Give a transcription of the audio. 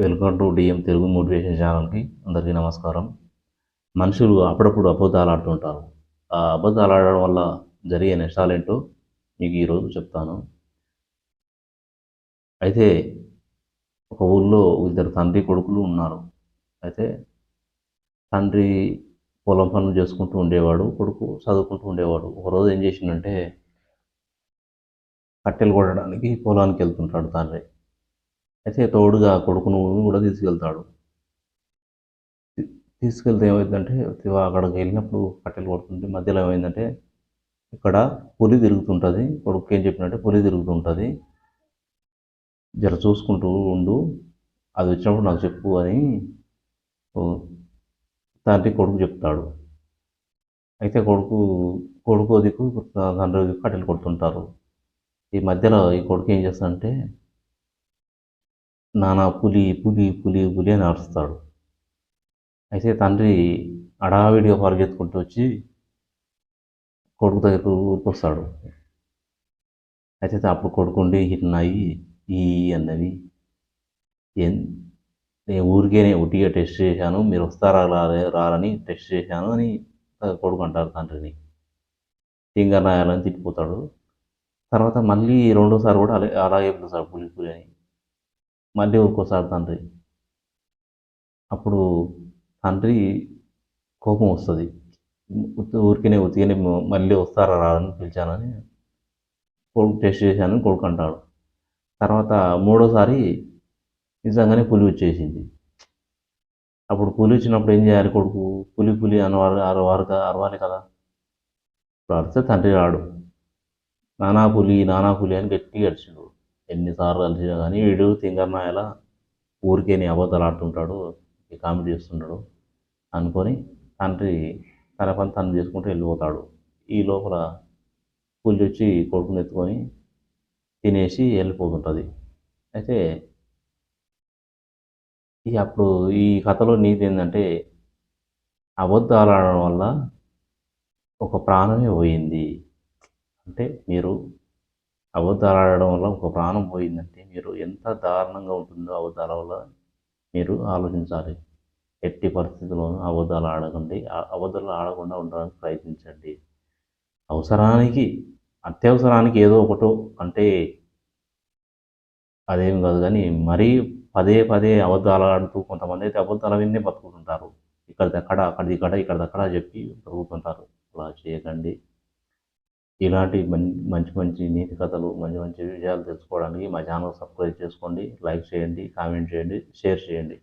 Welcome to DM Telugu motivation ఛానల్కి అందరికీ నమస్కారం. మనుషులు అప్పుడప్పుడు అబద్ధాలు ఆడుతుంటారు. ఆ అబద్ధాలు ఆడడం వల్ల జరిగే నష్టాలేంటో మీకు ఈరోజు చెప్తాను. అయితే ఒక ఊళ్ళో ఇద్దరు తండ్రి కొడుకులు ఉన్నారు. అయితే తండ్రి పొలం పనులు చేసుకుంటూ ఉండేవాడు, కొడుకు చదువుకుంటూ ఉండేవాడు. ఒకరోజు ఏం చేసిండంటే కట్టెలు కొట్టడానికి పొలానికి వెళ్తుంటాడు తండ్రి. అయితే తోడుగా కొడుకును కూడా తీసుకెళ్తాడు. తీసుకెళ్తే ఏమైందంటే అక్కడికి వెళ్ళినప్పుడు కట్టెలు కొడుతుంటే మధ్యలో ఏమైందంటే ఇక్కడ పులి తిరుగుతుంటుంది. కొడుకు ఏం చెప్పినట్టే పులి తిరుగుతుంటుంది, జర చూసుకుంటూ ఉండు, అది వచ్చినప్పుడు నాకు చెప్పు అని ఓ తండ్రి కొడుకు చెప్తాడు. అయితే కొడుకు దిక్కు తండ్రి దిక్కు కట్టెలు కొడుతుంటారు. ఈ మధ్యలో ఈ కొడుకు ఏం చేస్తాడంటే నానా పులి పులి పులి పులి అని అరుస్తాడు. అయితే తండ్రి హడావిడిగా పరిగెత్తుకుంటూ వచ్చి కొడుకు దగ్గరకు ఊరికొస్తాడు. అయితే అప్పుడు కొడుకుండి ఉన్నాయి ఈ అన్నవి ఏం నేను ఊరికేనే ఒట్టిగా టెస్ట్ చేశాను, మీరు వస్తారా రారని టెస్ట్ చేశాను అని కొడుకు అంటారు తండ్రిని. సింగనాయాలని తిట్టిపోతాడు. తర్వాత మళ్ళీ రెండోసారి కూడా అలాగే పిలుస్తాడు పులి పులి అని. మళ్ళీ ఊరికొస్తాడు తండ్రి. అప్పుడు తండ్రి కోపం వస్తుంది. ఉతికినే మళ్ళీ వస్తారా రారని పిలిచానని కొడుకు టెస్ట్ చేశానని కొడుకు అంటాడు. తర్వాత మూడోసారి నిజంగానే పులి వచ్చేసింది. అప్పుడు పులి వచ్చినప్పుడు ఏం చేయాలి కొడుకు? పులి పులి అరవాలి కదా. ఇప్పుడు అరిస్తే తండ్రి రాడు. నానా పులి అని గట్టిగా అరిచిండు. ఎన్నిసార్లు అరిచినా కానీ వీడు తింగర్నాయల ఊరికే నీ అబద్ధాలు ఆడుతుంటాడు, ఈ కామెడీ చేస్తుంటాడు అనుకొని తండ్రి తన పని తను చేసుకుంటూ వెళ్ళిపోతాడు. ఈ లోపల పులి వచ్చి కొడుకుని ఎత్తుకొని తినేసి వెళ్ళిపోతుంటుంది. అయితే అప్పుడు ఈ కథలో నీతి ఏంటంటే అబద్ధాలు ఆడడం వల్ల ఒక ప్రాణమే పోయింది. అంటే మీరు అబద్ధాలు ఆడడం వల్ల ఒక ప్రాణం పోయిందంటే మీరు ఎంత దారుణంగా ఉంటుందో అబద్ధాల వల్ల మీరు ఆలోచించాలి. ఎట్టి పరిస్థితుల్లోనూ అబద్ధాలు ఆడకండి. అబద్ధాలు ఆడకుండా ఉండడానికి ప్రయత్నించండి. అవసరానికి అత్యవసరానికి ఏదో ఒకటో అంటే అదేం కాదు కానీ మరీ పదే పదే అబద్ధాలు ఆడుతూ కొంతమంది అయితే అబద్ధాల విన్నే బతుకుతుంటారు. ఇక్కడిదక్కడ అక్కడిక్కడ ఇక్కడిదక్కడ చెప్పి బ్రతుకుతుంటారు. అలా చేయకండి. ఇలాంటి మంచి మంచి నీతి కథలు, మంచి మంచి విషయాలు తెలుసుకోవడానికి మా ఛానల్ సబ్స్క్రైబ్ చేసుకోండి, లైక్ చేయండి, కామెంట్ చేయండి, షేర్ చేయండి.